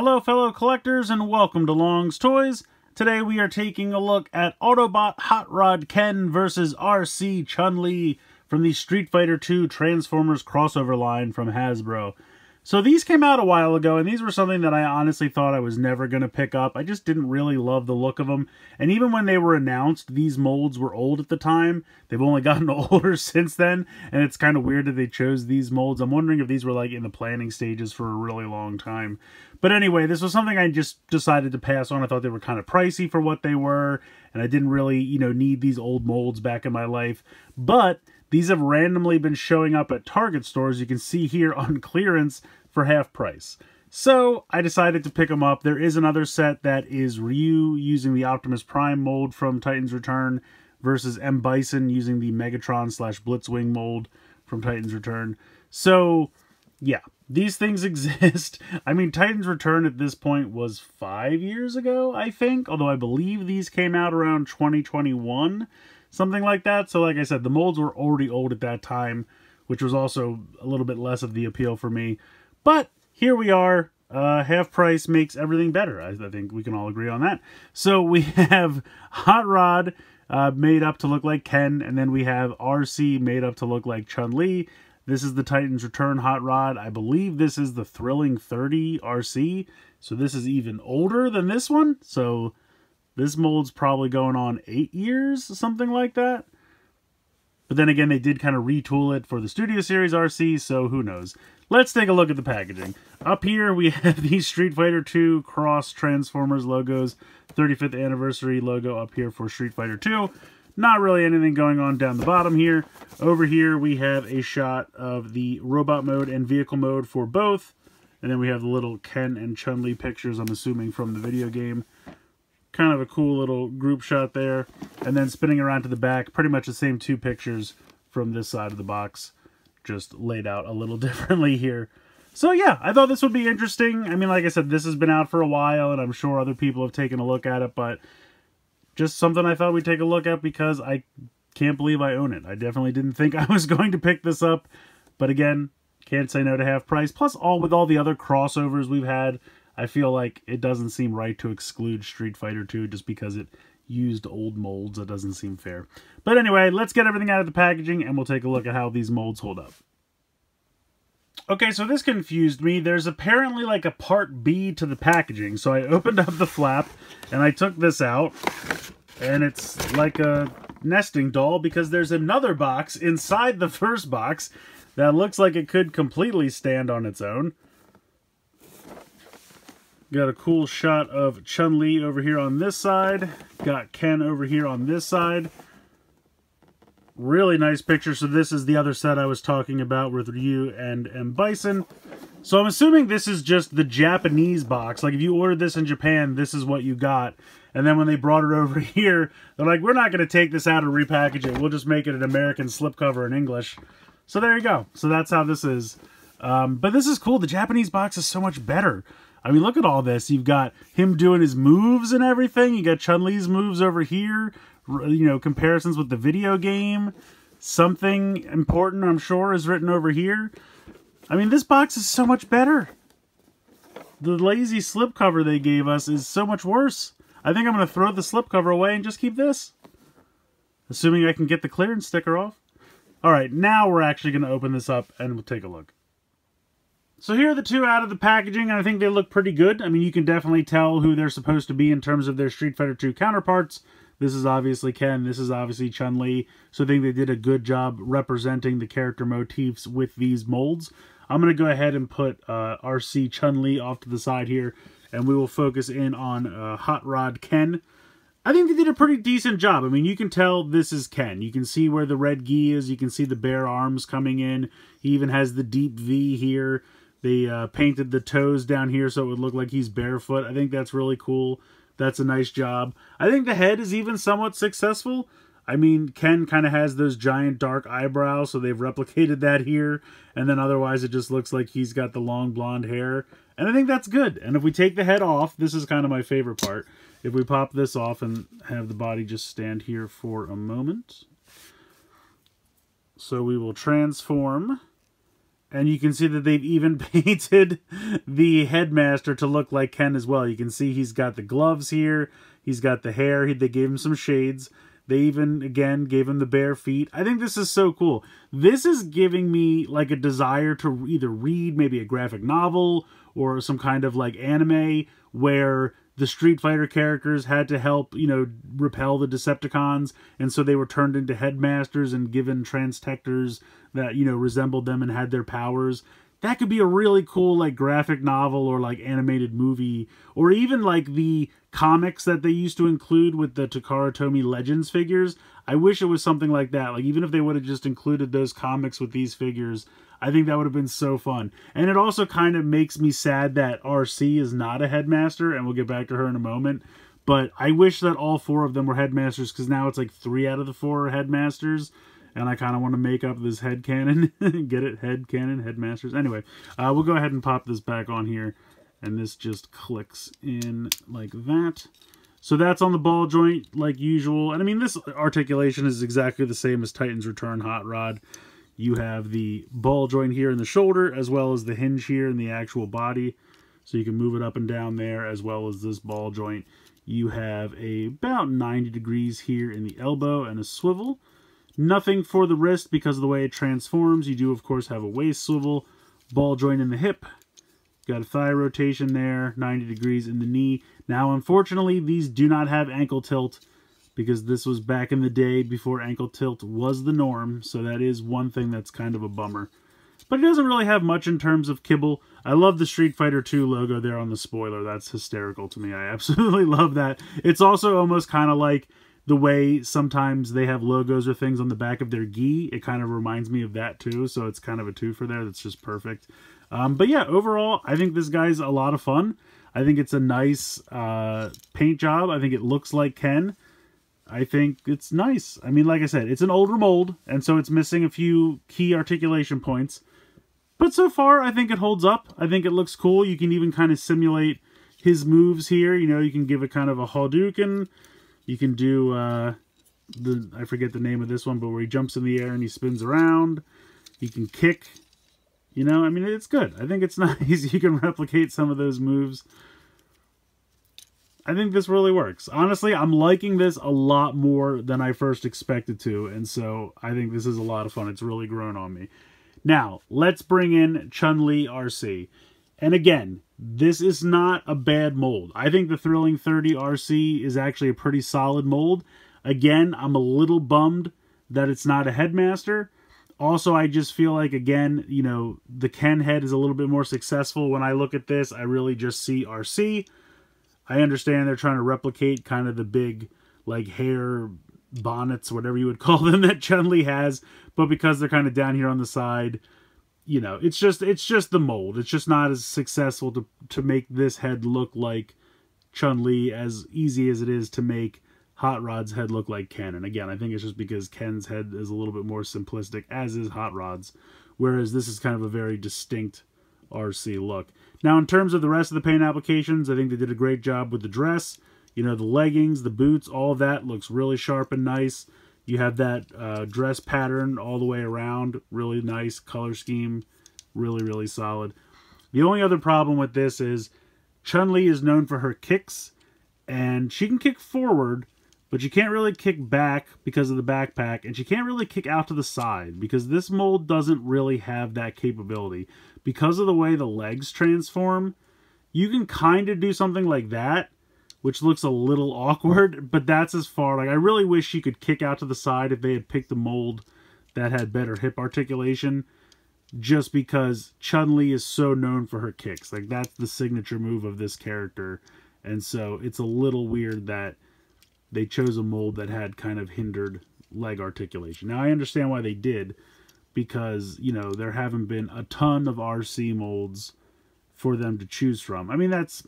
Hello fellow collectors and welcome to Long's Toys. Today we are taking a look at Autobot Hot Rod Ken versus Arcee Chun-Li from the Street Fighter II Transformers crossover line from Hasbro. So these came out a while ago, and these were something that I honestly thought I was never going to pick up. I just didn't really love the look of them. And even when they were announced, these molds were old at the time. They've only gotten older since then, and it's kind of weird that they chose these molds. I'm wondering if these were like in the planning stages for a really long time. But anyway, this was something I just decided to pass on. I thought they were kind of pricey for what they were, and I didn't really, need these old molds back in my life. But these have randomly been showing up at Target stores. You can see here on clearance for half price. So I decided to pick them up. There is another set that is Ryu using the Optimus Prime mold from Titan's Return versus M. Bison using the Megatron / Blitzwing mold from Titan's Return. So yeah, these things exist. I mean, Titan's Return at this point was 5 years ago, I think. Although I believe these came out around 2021, something like that. So like I said, the molds were already old at that time, which was also a little bit less of the appeal for me. But here we are. Half price makes everything better. I think we can all agree on that. So we have Hot Rod made up to look like Ken, and then we have Arcee made up to look like Chun-Li. This is the Titan's Return Hot Rod. I believe this is the Thrilling 30 Arcee. So this is even older than this one. So this mold's probably going on 8 years, something like that. But then again, they did kind of retool it for the Studio Series Arcee, so who knows. Let's take a look at the packaging. Up here, we have the Street Fighter II Cross Transformers logos. 35th anniversary logo up here for Street Fighter II. Not really anything going on down the bottom here. Over here, we have a shot of the robot mode and vehicle mode for both. And then we have the little Ken and Chun-Li pictures, I'm assuming, from the video game. Kind of a cool little group shot there. And then spinning around to the back, pretty much the same two pictures from this side of the box, just laid out a little differently here. So yeah, I thought this would be interesting. I mean, like I said, this has been out for a while, and I'm sure other people have taken a look at it, but just something I thought we'd take a look at because I can't believe I own it. I definitely didn't think I was going to pick this up, but again, can't say no to half price. Plus, with all the other crossovers we've had, I feel like it doesn't seem right to exclude Street Fighter II just because it used old molds. It doesn't seem fair. But anyway, let's get everything out of the packaging and we'll take a look at how these molds hold up. Okay, so this confused me. There's apparently like a part B to the packaging. So I opened up the flap and I took this out, and it's like a nesting doll because there's another box inside the first box that looks like it could completely stand on its own. Got a cool shot of Chun-Li over here on this side. Got Ken over here on this side. Really nice picture. So this is the other set I was talking about with Ryu and M. Bison. So I'm assuming this is just the Japanese box. Like if you ordered this in Japan, this is what you got. And then when they brought it over here, they're like, we're not going to take this out and repackage it. We'll just make it an American slipcover in English. So there you go. So that's how this is. But this is cool. The Japanese box is so much better. I mean, look at all this. You've got him doing his moves and everything. You got Chun-Li's moves over here. Comparisons with the video game. Something important, I'm sure, is written over here. I mean, this box is so much better. The lazy slipcover they gave us is so much worse. I think I'm going to throw the slipcover away and just keep this. Assuming I can get the clearance sticker off. Alright, now we're actually going to open this up and we'll take a look. So here are the two out of the packaging, and I think they look pretty good. I mean, you can definitely tell who they're supposed to be in terms of their Street Fighter II counterparts. This is obviously Ken, this is obviously Chun-Li, so I think they did a good job representing the character motifs with these molds. I'm going to go ahead and put Arcee Chun-Li off to the side here, and we will focus in on Hot Rod Ken. I think they did a pretty decent job. I mean, you can tell this is Ken. You can see where the red gi is, you can see the bare arms coming in. He even has the deep V here. They painted the toes down here so it would look like he's barefoot. I think that's really cool. That's a nice job. I think the head is even somewhat successful. I mean, Ken kind of has those giant dark eyebrows, so they've replicated that here. And then otherwise it just looks like he's got the long blonde hair. And I think that's good. And if we take the head off, this is kind of my favorite part. If we pop this off and have the body just stand here for a moment. So we will transform And you can see that they've even painted the headmaster to look like Ken as well. You can see he's got the gloves here. He's got the hair. They gave him some shades. They even, again, gave him the bare feet. I think this is so cool. This is giving me, like, a desire to either read maybe a graphic novel or some kind of, like, anime where the Street Fighter characters had to help, you know, repel the Decepticons, and so they were turned into headmasters and given transtectors that, you know, resembled them and had their powers. That could be a really cool, like, graphic novel or, like, animated movie, or even, like, the comics that they used to include with the Takara Tomy Legends figures. I wish it was something like that. Like, even if they would have just included those comics with these figures, I think that would have been so fun. And it also kind of makes me sad that Arcee is not a headmaster, and we'll get back to her in a moment. But I wish that all 4 of them were headmasters, because now it's like 3 out of the 4 are headmasters. And I kind of want to make up this headcanon. Get it? Headcanon, headmasters. Anyway, we'll go ahead and pop this back on here. And this just clicks in like that. So that's on the ball joint like usual. And I mean, this articulation is exactly the same as Titan's Return Hot Rod. You have the ball joint here in the shoulder, as well as the hinge here in the actual body. So you can move it up and down there, as well as this ball joint. You have about 90 degrees here in the elbow and a swivel. Nothing for the wrist because of the way it transforms. You do, of course, have a waist swivel, ball joint in the hip. Got a thigh rotation there, 90 degrees in the knee. Now, unfortunately, these do not have ankle tilt because this was back in the day before ankle tilt was the norm. So that is one thing that's kind of a bummer. But it doesn't really have much in terms of kibble. I love the Street Fighter 2 logo there on the spoiler. That's hysterical to me. I absolutely love that. It's also almost kind of like the way sometimes they have logos or things on the back of their gi. It kind of reminds me of that too. So it's kind of a twofer there. That's just perfect. But yeah, overall, I think this guy's a lot of fun. I think it's a nice paint job. I think it looks like Ken. I think it's nice. I mean, like I said, it's an older mold, and so it's missing a few key articulation points. But so far, I think it holds up. I think it looks cool. You can even kind of simulate his moves here. You know, you can give it kind of a Hadouken. You can do, I forget the name of this one, but where he jumps in the air and he spins around. He can kick. You know, I mean, it's good. I think it's nice. You can replicate some of those moves. I think this really works. Honestly, I'm liking this a lot more than I first expected to, and so I think this is a lot of fun. It's really grown on me. Now, let's bring in Chun-Li Arcee. And again, this is not a bad mold. I think the Thrilling 30 Arcee is actually a pretty solid mold. Again, I'm a little bummed that it's not a headmaster. Also, I just feel like, again, you know, the Ken head is a little bit more successful. When I look at this, I really just see Arcee. I understand they're trying to replicate kind of the big, like, hair bonnets, whatever you would call them, that Chun-Li has. But because they're kind of down here on the side, you know, it's just the mold. It's just not as successful to make this head look like Chun-Li as easy as it is to make Hot Rod's head look like Ken. And again, I think it's just because Ken's head is a little bit more simplistic, as is Hot Rod's. Whereas this is kind of a very distinct Arcee look. Now, in terms of the rest of the paint applications, I think they did a great job with the dress. You know, the leggings, the boots, all of that looks really sharp and nice. You have that dress pattern all the way around. Really nice color scheme. Really, really solid. The only other problem with this is Chun-Li is known for her kicks. And she can kick forward, but she can't really kick back because of the backpack. And she can't really kick out to the side because this mold doesn't really have that capability. Because of the way the legs transform, you can kind of do something like that, which looks a little awkward, but that's as far. Like, I really wish she could kick out to the side if they had picked a mold that had better hip articulation, just because Chun-Li is so known for her kicks. Like, that's the signature move of this character. And so it's a little weird that they chose a mold that had kind of hindered leg articulation. Now, I understand why they did, because, you know, there haven't been a ton of Arcee molds for them to choose from. I mean, that's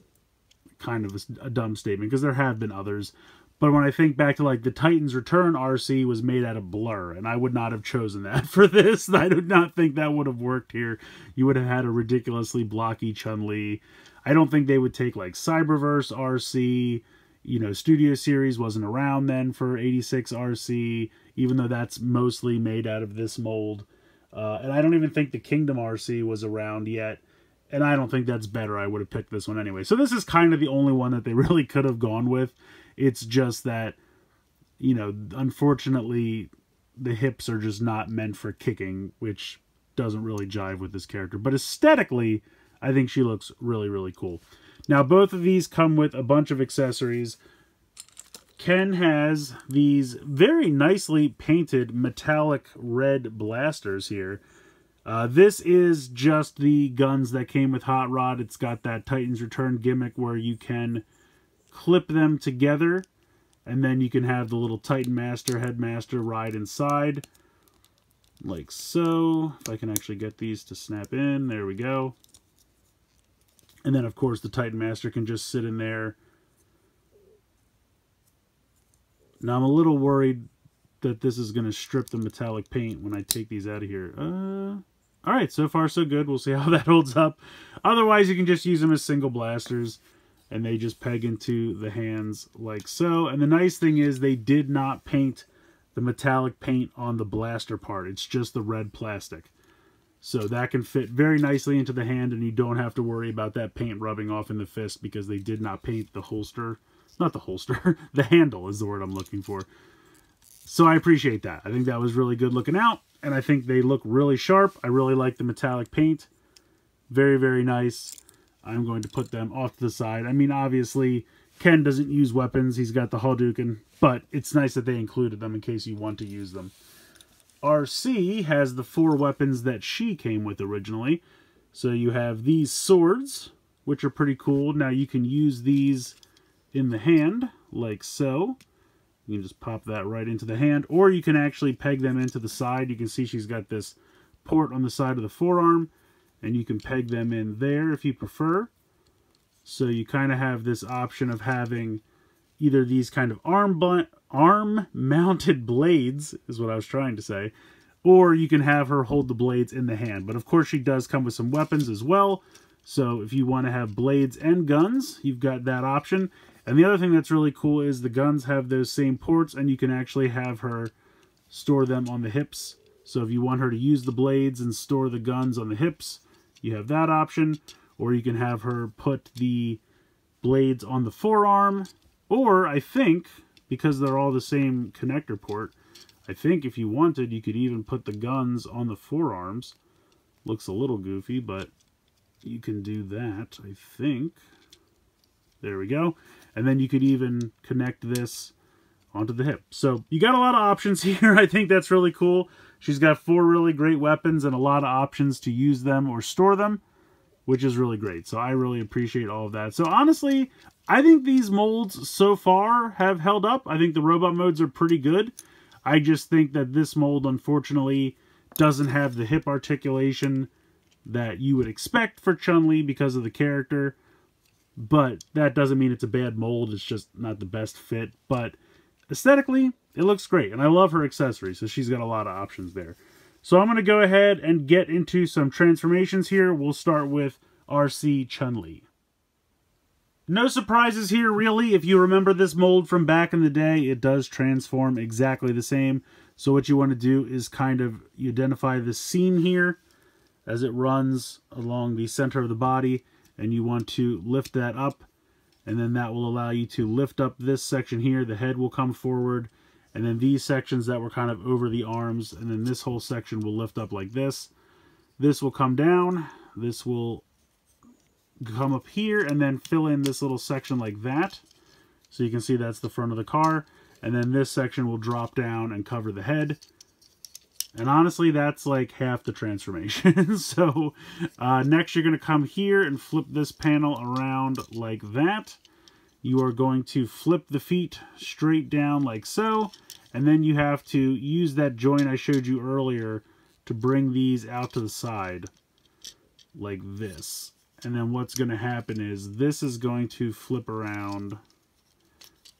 kind of a dumb statement, because there have been others. But when I think back to, like, the Titan's Return Arcee was made out of Blur, and I would not have chosen that for this. I do not think that would have worked here. You would have had a ridiculously blocky Chun-Li. I don't think they would take, like, Cyberverse Arcee. You know, Studio Series wasn't around then for 86 Arcee, even though that's mostly made out of this mold. And I don't even think the Kingdom Arcee was around yet. And I don't think that's better. I would have picked this one anyway. So this is kind of the only one that they really could have gone with. It's just that, you know, unfortunately, the hips are just not meant for kicking, which doesn't really jive with this character. But aesthetically, I think she looks really, really cool. Now, both of these come with a bunch of accessories. Ken has these very nicely painted metallic red blasters here. This is just the guns that came with Hot Rod. It's got that Titan's Return gimmick where you can clip them together, and then you can have the little Titan Master, Headmaster ride inside, like so. If I can actually get these to snap in, there we go. And then, of course, the Titan Master can just sit in there. Now, I'm a little worried that this is going to strip the metallic paint when I take these out of here. Alright, so far so good. We'll see how that holds up. Otherwise, you can just use them as single blasters, and they just peg into the hands like so. And the nice thing is they did not paint the metallic paint on the blaster part. It's just the red plastic. So that can fit very nicely into the hand, and you don't have to worry about that paint rubbing off in the fist because they did not paint the holster. Not the holster. The handle is the word I'm looking for. So I appreciate that. I think that was really good looking out, and I think they look really sharp. I really like the metallic paint. Very, very nice. I'm going to put them off to the side. I mean, obviously, Ken doesn't use weapons. He's got the Hadouken, but it's nice that they included them in case you want to use them. Arcee has the 4 weapons that she came with originally. So you have these swords, which are pretty cool. Now you can use these in the hand, like so. You can just pop that right into the hand, or you can actually peg them into the side. You can see she's got this port on the side of the forearm, and you can peg them in there if you prefer. So you kind of have this option of having either these kind of arm-mounted blades, is what I was trying to say, or you can have her hold the blades in the hand. But of course she does come with some weapons as well, so if you want to have blades and guns, you've got that option. And the other thing that's really cool is the guns have those same ports, and you can actually have her store them on the hips. So if you want her to use the blades and store the guns on the hips, you have that option. Or you can have her put the blades on the forearm. Or I think, because they're all the same connector port, I think if you wanted, you could even put the guns on the forearms. Looks a little goofy, but you can do that, I think. There we go. And then you could even connect this onto the hip. So you got a lot of options here. I think that's really cool. She's got 4 really great weapons and a lot of options to use them or store them, which is really great. So I really appreciate all of that. So honestly, I think these molds so far have held up. I think the robot modes are pretty good. I just think that this mold, unfortunately, doesn't have the hip articulation that you would expect for Chun-Li because of the character. But that doesn't mean it's a bad mold. It's just not the best fit. But aesthetically, it looks great. And I love her accessories, so she's got a lot of options there. So I'm going to go ahead and get into some transformations here. We'll start with Arcee Chun-Li. No surprises here, really. If you remember this mold from back in the day, it does transform exactly the same. So what you want to do is kind of identify the seam here as it runs along the center of the body. And you want to lift that up, and then that will allow you to lift up this section here. The head will come forward, and then these sections that were kind of over the arms, and then this whole section will lift up like this. This will come down, this will come up here, and then fill in this little section like that. So you can see that's the front of the car, and then this section will drop down and cover the head. And honestly, that's like half the transformation. So next you're going to come here and flip this panel around like that. You are going to flip the feet straight down like so. And then you have to use that joint I showed you earlier to bring these out to the side like this. And then what's going to happen is this is going to flip around.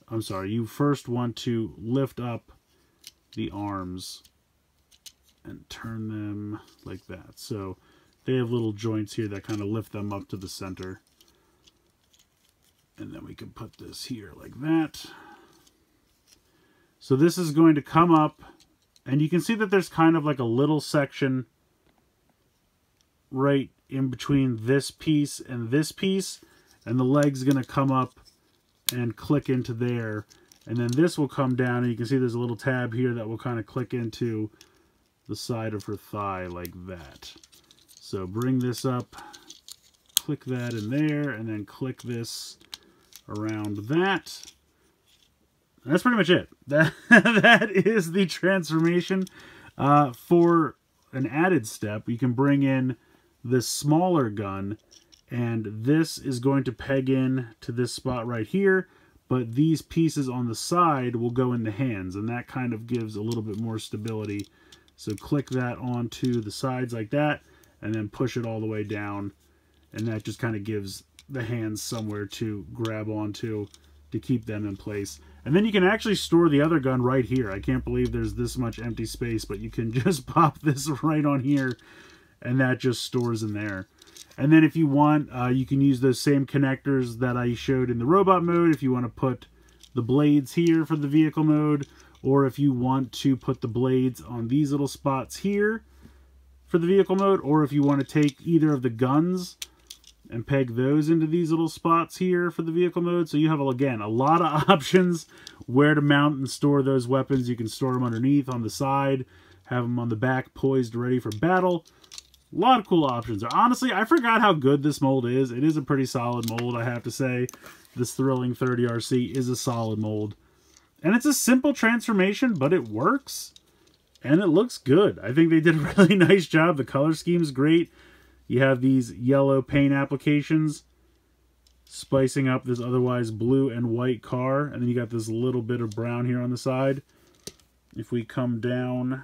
I'm sorry, you first want to lift up the arms and turn them like that. So they have little joints here that kind of lift them up to the center. And then we can put this here like that. So this is going to come up, and you can see that there's kind of like a little section right in between this piece and this piece, and the leg's going to come up and click into there. And then this will come down, and you can see there's a little tab here that will kind of click into the side of her thigh like that. So bring this up, click that in there, and then click this around that. And that's pretty much it. That is the transformation. For an added step, you can bring in this smaller gun, and this is going to peg in to this spot right here, but these pieces on the side will go in the hands, and that kind of gives a little bit more stability. So click that onto the sides like that, and then push it all the way down, and that just kind of gives the hands somewhere to grab onto to keep them in place. And then you can actually store the other gun right here. I can't believe there's this much empty space, but you can just pop this right on here, and that just stores in there. And then if you want, you can use those same connectors that I showed in the robot mode if you want to put the blades here for the vehicle mode, or if you want to put the blades on these little spots here for the vehicle mode, or if you want to take either of the guns and peg those into these little spots here for the vehicle mode. So you have, again, a lot of options where to mount and store those weapons. You can store them underneath, on the side, have them on the back poised ready for battle. A lot of cool options. Honestly, I forgot how good this mold is. It is a pretty solid mold, I have to say. This Thrilling 30 Arcee is a solid mold. And it's a simple transformation, but it works. And it looks good. I think they did a really nice job. The color scheme's great. You have these yellow paint applications spicing up this otherwise blue and white car. And then you got this little bit of brown here on the side. If we come down,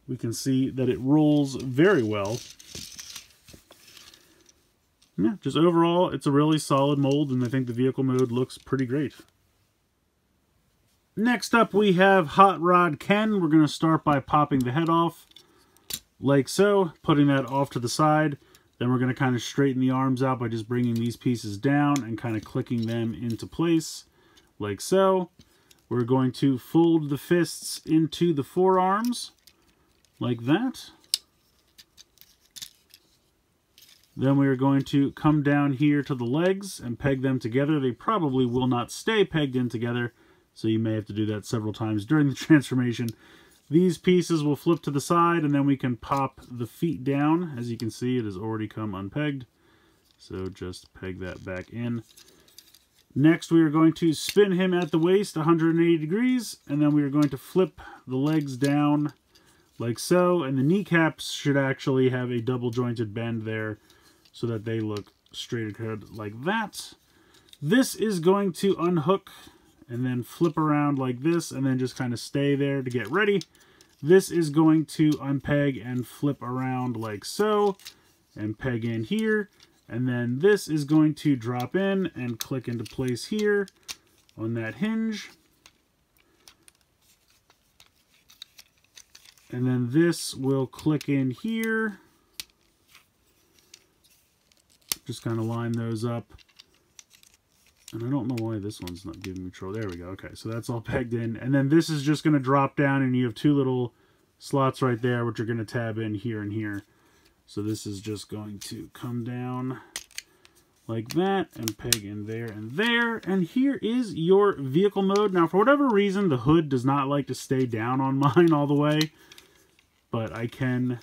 we can see that it rolls very well. Yeah, just overall, it's a really solid mold, and I think the vehicle mode looks pretty great. Next up, we have Hot Rod Ken. We're going to start by popping the head off, like so, putting that off to the side. Then we're going to kind of straighten the arms out by just bringing these pieces down and kind of clicking them into place, like so. We're going to fold the fists into the forearms, like that. Then we are going to come down here to the legs and peg them together. They probably will not stay pegged in together, so you may have to do that several times during the transformation. These pieces will flip to the side, and then we can pop the feet down. As you can see, it has already come unpegged, so just peg that back in. Next, we are going to spin him at the waist 180 degrees, and then we are going to flip the legs down like so, and the kneecaps should actually have a double jointed bend there so that they look straight ahead like that. This is going to unhook and then flip around like this, and then just kind of stay there to get ready. This is going to unpeg and flip around like so, and peg in here. And then this is going to drop in and click into place here on that hinge. And then this will click in here. Just kind of line those up. And I don't know why this one's not giving me trouble. There we go. Okay, so that's all pegged in. And then this is just going to drop down, and you have two little slots right there, which are going to tab in here and here. So this is just going to come down like that and peg in there and there. And here is your vehicle mode. Now, for whatever reason, the hood does not like to stay down on mine all the way, but I can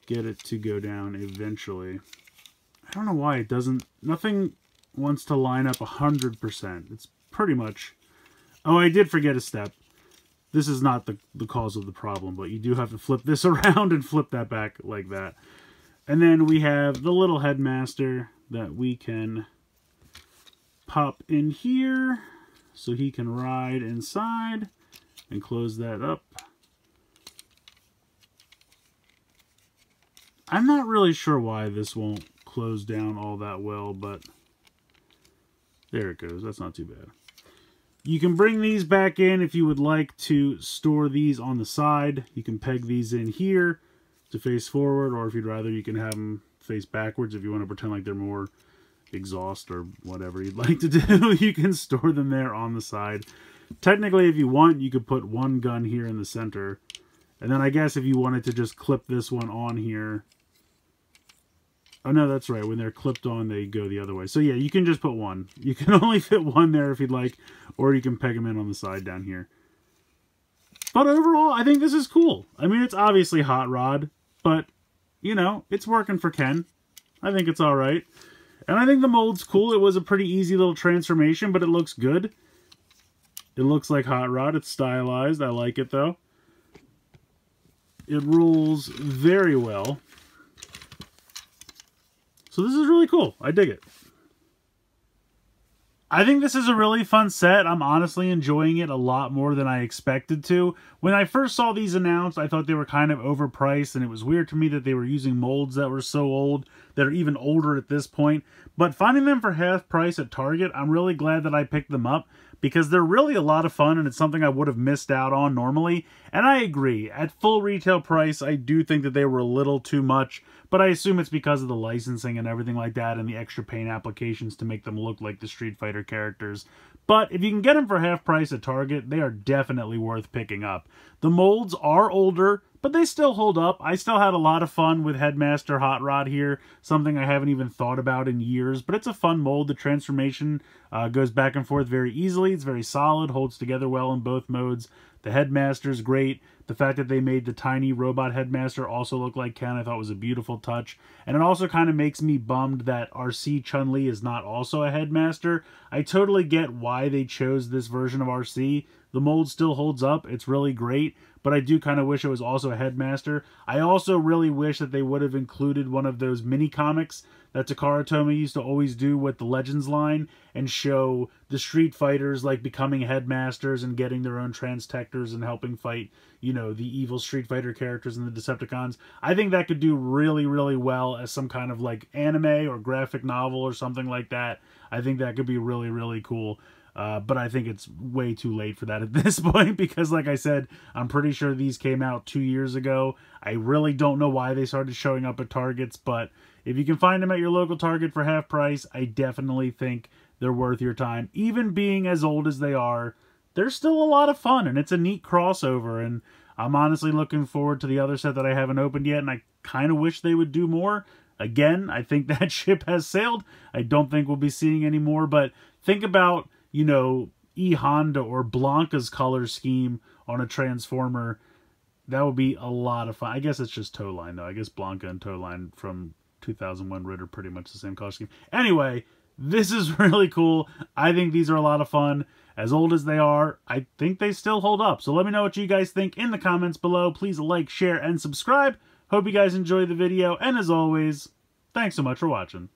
get it to go down eventually. I don't know why it doesn't. Nothing wants to line up 100%. It's pretty much... Oh, I did forget a step. This is not the cause of the problem, but you do have to flip this around and flip that back like that. And then we have the little headmaster that we can pop in here so he can ride inside and close that up. I'm not really sure why this won't close down all that well, but there it goes. That's not too bad. You can bring these back in if you would like to store these on the side. You can peg these in here to face forward, or if you'd rather, you can have them face backwards if you want to pretend like they're more exhaust or whatever you'd like to do. You can store them there on the side. Technically, if you want, you could put one gun here in the center. And then I guess if you wanted to just clip this one on here, Oh, no, that's right. When they're clipped on, they go the other way. So, yeah, you can just put one. You can only fit one there if you'd like, or you can peg them in on the side down here. But overall, I think this is cool. I mean, it's obviously hot rod, but, you know, it's working for Ken. I think it's all right. And I think the mold's cool. It was a pretty easy little transformation, but it looks good. It looks like hot rod. It's stylized. I like it, though. It rolls very well. So this is really cool. I dig it. I think this is a really fun set. I'm honestly enjoying it a lot more than I expected to. When I first saw these announced, I thought they were kind of overpriced, and it was weird to me that they were using molds that were so old, that are even older at this point. But finding them for half price at Target, I'm really glad that I picked them up, because they're really a lot of fun, and it's something I would have missed out on normally. And I agree, at full retail price, I do think that they were a little too much, but I assume it's because of the licensing and everything like that, and the extra paint applications to make them look like the Street Fighter characters. But if you can get them for half price at Target, they are definitely worth picking up. The molds are older, but they still hold up. I still had a lot of fun with Headmaster Hot Rod here, something I haven't even thought about in years, but it's a fun mold. The transformation goes back and forth very easily. It's very solid, holds together well in both modes. The Headmaster's great. The fact that they made the tiny robot Headmaster also look like Ken, I thought was a beautiful touch. And it also kind of makes me bummed that Arcee Chun-Li is not also a Headmaster. I totally get why they chose this version of Arcee. The mold still holds up. It's really great. But I do kind of wish it was also a Headmaster. I also really wish that they would have included one of those mini comics that Takara Tomy used to always do with the Legends line and show the Street Fighters like becoming Headmasters and getting their own Transtectors and helping fight, you know, the evil Street Fighter characters and the Decepticons. I think that could do really, really well as some kind of like anime or graphic novel or something like that. I think that could be really, really cool. But I think it's way too late for that at this point because, like I said, I'm pretty sure these came out 2 years ago. I really don't know why they started showing up at Targets, but if you can find them at your local Target for half price, I definitely think they're worth your time. Even being as old as they are, they're still a lot of fun, and it's a neat crossover, and I'm honestly looking forward to the other set that I haven't opened yet, and I kind of wish they would do more. Again, I think that ship has sailed. I don't think we'll be seeing any more, but think about, you know, E Honda or Blanca's color scheme on a Transformer. That would be a lot of fun. I guess it's just Tow Line, though. I guess Blanca and Tow Line from 2001 Rid are pretty much the same color scheme. Anyway, this is really cool. I think these are a lot of fun. As old as they are, I think they still hold up. So let me know what you guys think in the comments below. Please like, share, and subscribe. Hope you guys enjoyed the video. And as always, thanks so much for watching.